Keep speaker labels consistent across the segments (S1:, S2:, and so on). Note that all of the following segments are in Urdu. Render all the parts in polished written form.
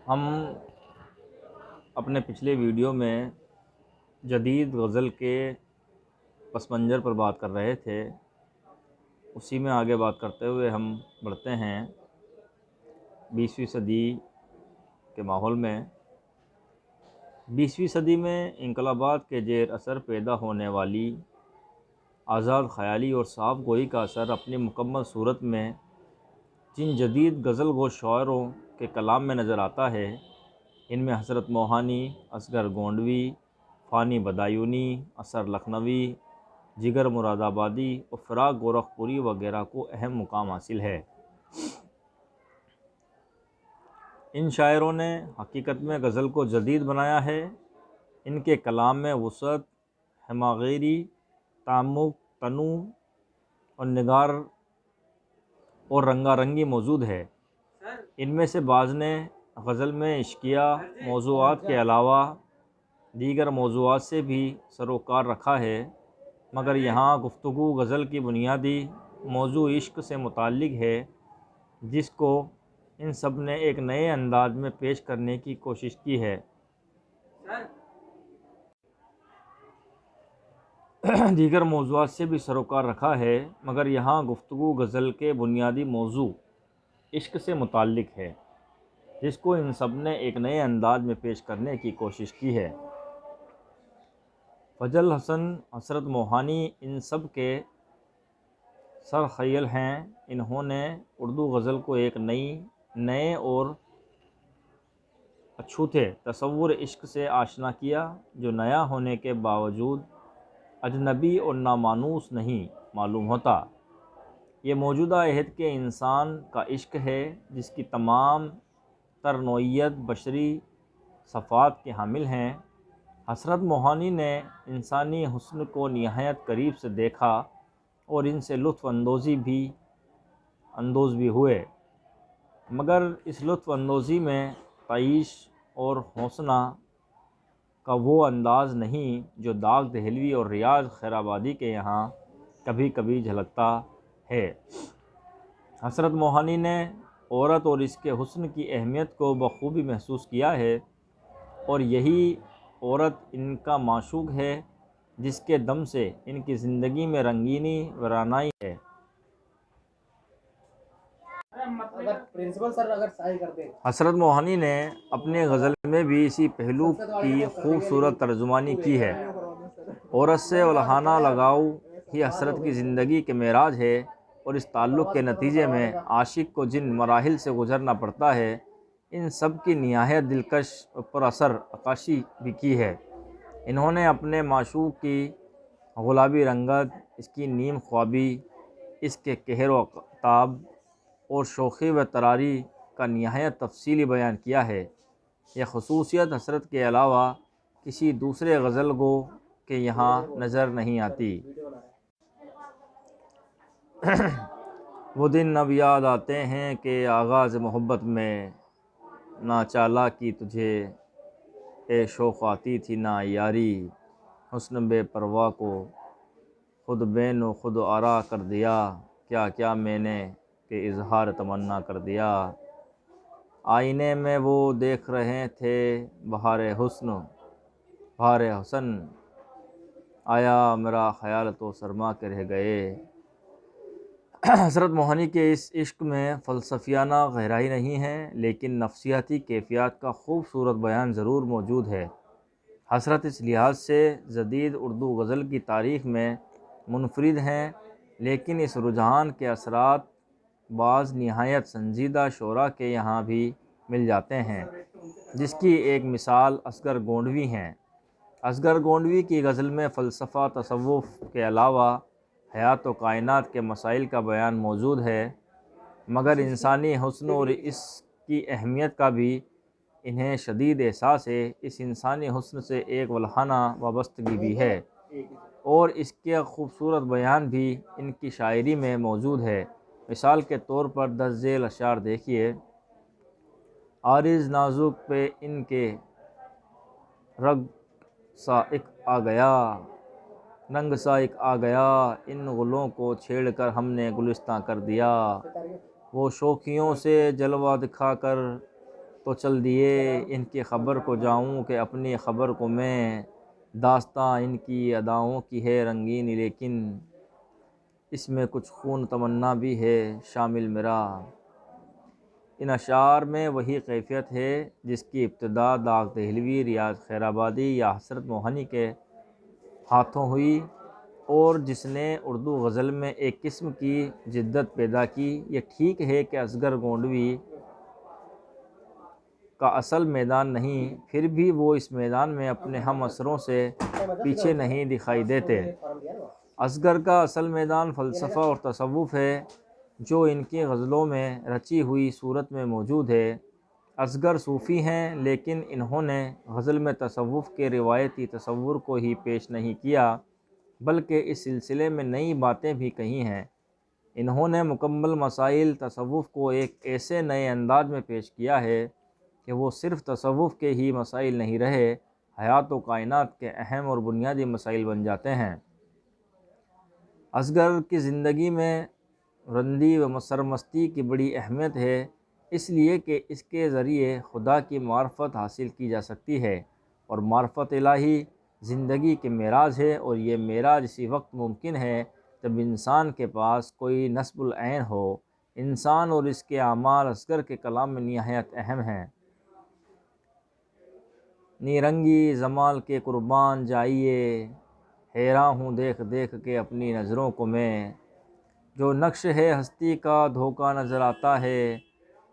S1: ہم اپنے پچھلے ویڈیو میں جدید غزل کے پس منظر پر بات کر رہے تھے، اسی میں آگے بات کرتے ہوئے ہم بڑھتے ہیں 20ویں صدی کے ماحول میں۔ 20ویں صدی میں انقلابات کے زیر اثر پیدا ہونے والی آزاد خیالی اور صاف گوئی کا اثر اپنی مکمل صورت میں جن جدید غزل گو شاعروں کے کلام میں نظر آتا ہے، ان میں حضرت موہانی، اصغر گونڈوی، فانی بدایونی، اثر لکھنوی، جگر مراد آبادی اور فراق گورکھپوری وغیرہ کو اہم مقام حاصل ہے۔ ان شاعروں نے حقیقت میں غزل کو جدید بنایا ہے۔ ان کے کلام میں وسعت، ہماغیری، تعمق، تنوع اور نگار اور رنگا رنگی موجود ہے۔ ان میں سے بعض نے غزل میں عشقیہ موضوعات کے علاوہ دیگر موضوعات سے بھی سروکار رکھا ہے، مگر یہاں گفتگو غزل کی بنیادی موضوع عشق سے متعلق ہے، جس کو ان سب نے ایک نئے انداز میں پیش کرنے کی کوشش کی ہے۔ دیگر موضوعات سے بھی سروکار رکھا ہے، مگر یہاں گفتگو غزل کے بنیادی موضوع عشق سے متعلق ہے، جس کو ان سب نے ایک نئے انداز میں پیش کرنے کی کوشش کی ہے۔ فضل حسن، حسرت موہانی ان سب کے سرخیل ہیں۔ انہوں نے اردو غزل کو ایک نئے اور اچھوتے تصور عشق سے آشنا کیا، جو نیا ہونے کے باوجود اجنبی اور نامانوس نہیں معلوم ہوتا۔ یہ موجودہ عہد کے انسان کا عشق ہے، جس کی تمام تر نوعیت بشری صفات کے حامل ہیں۔ حسرت موہانی نے انسانی حسن کو نہایت قریب سے دیکھا اور ان سے لطف اندوز بھی ہوئے، مگر اس لطف اندوزی میں تعیش اور حوصلہ کا وہ انداز نہیں جو داغ دہلوی اور ریاض خیرآبادی کے یہاں کبھی کبھی جھلکتا ہے۔ حسرت موہانی نے عورت اور اس کے حسن کی اہمیت کو بخوبی محسوس کیا ہے، اور یہی عورت ان کا معشوق ہے، جس کے دم سے ان کی زندگی میں رنگینی و رعنائی ہے۔ حسرت موہانی نے اپنے غزل میں بھی اسی پہلو کی خوبصورت ترجمانی کی ہے۔ عورت سے الہانہ لگاؤ ہی حسرت کی زندگی کے معراج ہے، اور اس تعلق کے نتیجے میں عاشق کو جن مراحل سے گزرنا پڑتا ہے، ان سب کی نہایت دلکش اور پر اثر عکاسی بھی کی ہے۔ انہوں نے اپنے معشوق کی گلابی رنگت، اس کی نیم خوابی، اس کے قہر و عتاب اور شوخی و تراری کا نہایت تفصیلی بیان کیا ہے۔ یہ خصوصیت حسرت کے علاوہ کسی دوسرے غزل گو کے یہاں نظر نہیں آتی۔ وہ دن اب یاد آتے ہیں کہ آغاز محبت میں نہ چالا کی تجھے، اے شوق آتی تھی نہ یاری، حسن بے پرواہ کو خود بین و خود آرا کر دیا، کیا کیا میں نے کہ اظہار تمنا کر دیا۔ آئینے میں وہ دیکھ رہے تھے بہار حسن، آیا میرا خیال تو سرما کے رہ گئے۔ حسرت موہانی کے اس عشق میں فلسفیانہ گہرائی نہیں ہے، لیکن نفسیاتی کیفیات کا خوبصورت بیان ضرور موجود ہے۔ حسرت اس لحاظ سے جدید اردو غزل کی تاریخ میں منفرد ہیں، لیکن اس رجحان کے اثرات بعض نہایت سنجیدہ شعراء کے یہاں بھی مل جاتے ہیں، جس کی ایک مثال اصغر گونڈوی ہیں۔ اصغر گونڈوی کی غزل میں فلسفہ، تصوف کے علاوہ حیات و کائنات کے مسائل کا بیان موجود ہے، مگر انسانی حسن اور اس کی اہمیت کا بھی انہیں شدید احساس ہے۔ اس انسانی حسن سے ایک الہانہ وابستگی بھی ہے، اور اس کے خوبصورت بیان بھی ان کی شاعری میں موجود ہے۔ مثال کے طور پر درج ذیل اشعار دیکھیے: عارض نازک پہ ان کے رنگ سا ایک آ گیا، ان گلوں کو چھیڑ کر ہم نے گلستاں کر دیا، وہ شوخیوں سے جلوہ دکھا کر تو چل دیے ان کی خبر کو جاؤں کہ اپنی خبر کو میں، داستاں ان کی اداؤں کی ہے رنگین، لیکن اس میں کچھ خون تمنا بھی ہے شامل میرا۔ ان اشعار میں وہی کیفیت ہے جس کی ابتدا داغ دہلوی، ریاض خیرآبادی یا حسرت موہنی کے ہاتھوں ہوئی، اور جس نے اردو غزل میں ایک قسم کی جدت پیدا کی۔ یہ ٹھیک ہے کہ اصغر گونڈوی کا اصل میدان نہیں، پھر بھی وہ اس میدان میں اپنے ہم عصروں سے پیچھے نہیں دکھائی دیتے۔ اصغر کا اصل میدان فلسفہ اور تصوف ہے، جو ان کی غزلوں میں رچی ہوئی صورت میں موجود ہے۔ اصغر صوفی ہیں، لیکن انہوں نے غزل میں تصوف کے روایتی تصور کو ہی پیش نہیں کیا، بلکہ اس سلسلے میں نئی باتیں بھی کہی ہیں۔ انہوں نے مکمل مسائل تصوف کو ایک ایسے نئے انداز میں پیش کیا ہے کہ وہ صرف تصوف کے ہی مسائل نہیں رہے، حیات و کائنات کے اہم اور بنیادی مسائل بن جاتے ہیں۔ اصغر کی زندگی میں رندی و سرمستی کی بڑی اہمیت ہے، اس لیے کہ اس کے ذریعے خدا کی معرفت حاصل کی جا سکتی ہے، اور معرفت الہی زندگی کے معراج ہے، اور یہ معراج اسی وقت ممکن ہے جب انسان کے پاس کوئی نصب العین ہو۔ انسان اور اس کے اعمال اصغر کے کلام میں نہایت اہم ہیں۔ نیرنگی جمال کے قربان جائیے، حیران ہوں دیکھ دیکھ کے اپنی نظروں کو میں، جو نقش ہے ہستی کا دھوکا نظر آتا ہے،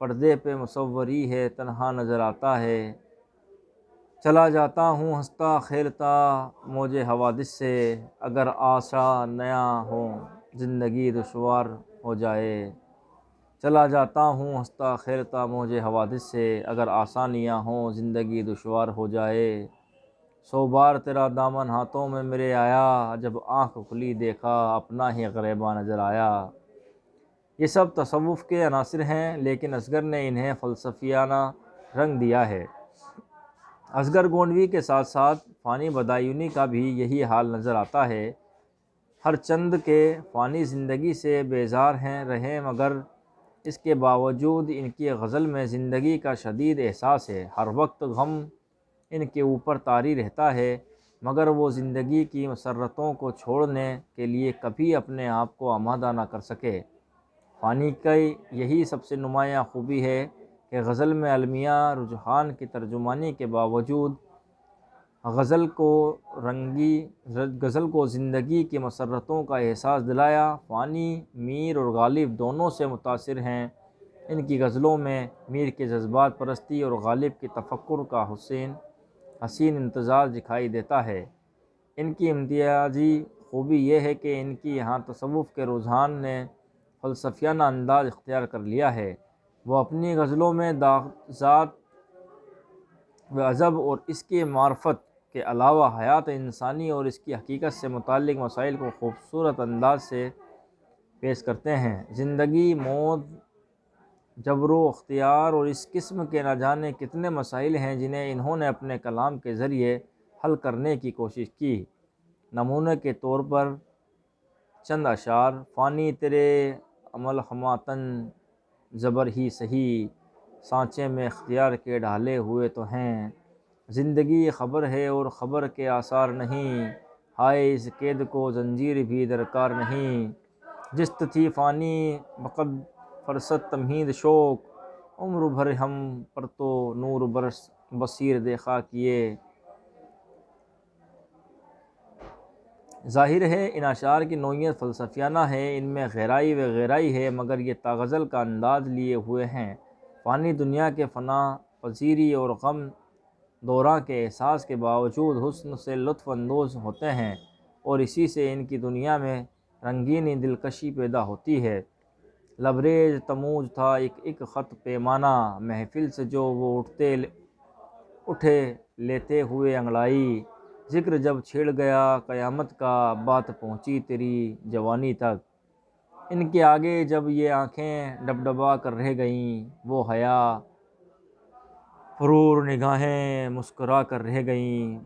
S1: پردے پہ مصوری ہے تنہا نظر آتا ہے۔ چلا جاتا ہوں ہنستا کھیلتا موج حوادث سے، اگر آسا نیا ہو زندگی دشوار ہو جائے۔ چلا جاتا ہوں ہنستا کھیلتا موج حوادث سے، اگر آسانیاں ہوں زندگی دشوار ہو جائے۔ 100 بار تیرا دامن ہاتھوں میں میرے آیا، جب آنکھ کھلی دیکھا اپنا ہی غریباں نظر آیا۔ یہ سب تصوف کے عناصر ہیں، لیکن اصغر نے انہیں فلسفیانہ رنگ دیا ہے۔ اصغر گونڈوی کے ساتھ ساتھ فانی بدایونی کا بھی یہی حال نظر آتا ہے۔ ہر چند کے فانی زندگی سے بیزار رہے، مگر اس کے باوجود ان کی غزل میں زندگی کا شدید احساس ہے۔ ہر وقت غم ان کے اوپر طاری رہتا ہے، مگر وہ زندگی کی مسرتوں کو چھوڑنے کے لیے کبھی اپنے آپ کو آمادہ نہ کر سکے۔ فانی کی یہی سب سے نمایاں خوبی ہے کہ غزل میں المیہ رجحان کی ترجمانی کے باوجود غزل کو زندگی کی مسرتوں کا احساس دلایا۔ فانی میر اور غالب دونوں سے متاثر ہیں۔ ان کی غزلوں میں میر کے جذبات پرستی اور غالب کی تفکر کا حسین امتزاج دکھائی دیتا ہے۔ ان کی امتیازی خوبی یہ ہے کہ ان کی یہاں تصوف کے رجحان نے فلسفیانہ انداز اختیار کر لیا ہے۔ وہ اپنی غزلوں میں ذات و عجب اور اس کی معرفت کے علاوہ حیات انسانی اور اس کی حقیقت سے متعلق مسائل کو خوبصورت انداز سے پیش کرتے ہیں۔ زندگی، موت، جبر و اختیار اور اس قسم کے نہ جانے کتنے مسائل ہیں جنہیں انہوں نے اپنے کلام کے ذریعے حل کرنے کی کوشش کی۔ نمونے کے طور پر چند اشعار: فانی تیرے عمل ہمہ تن جبر ہی سہی، سانچے میں اختیار کے ڈھالے ہوئے تو ہیں۔ زندگی خبر ہے اور خبر کے آثار نہیں، ہائے اس قید کو زنجیر بھی درکار نہیں۔ جست تھی فانی بقد فرست تمہید شوق، عمر بھر ہم پر تو نور بصیر دیکھا کیے۔ ظاہر ہے ان اشعار کی نوعیت فلسفیانہ ہے، ان میں گہرائی و گہرائی ہے، مگر یہ غزل کا انداز لیے ہوئے ہیں۔ فانی دنیا کے فنا پذیری اور غم دوراں کے احساس کے باوجود حسن سے لطف اندوز ہوتے ہیں، اور اسی سے ان کی دنیا میں رنگینی دلکشی پیدا ہوتی ہے۔ لبریز تموج تھا ایک خط پیمانہ، محفل سے جو وہ اٹھے لیتے ہوئے انگڑائی۔ ذکر جب چھڑ گیا قیامت کا، بات پہنچی تیری جوانی تک۔ ان کے آگے جب یہ آنکھیں ڈبڈبا کر رہ گئیں، وہ حیا فرور نگاہیں مسکرا کر رہ گئیں۔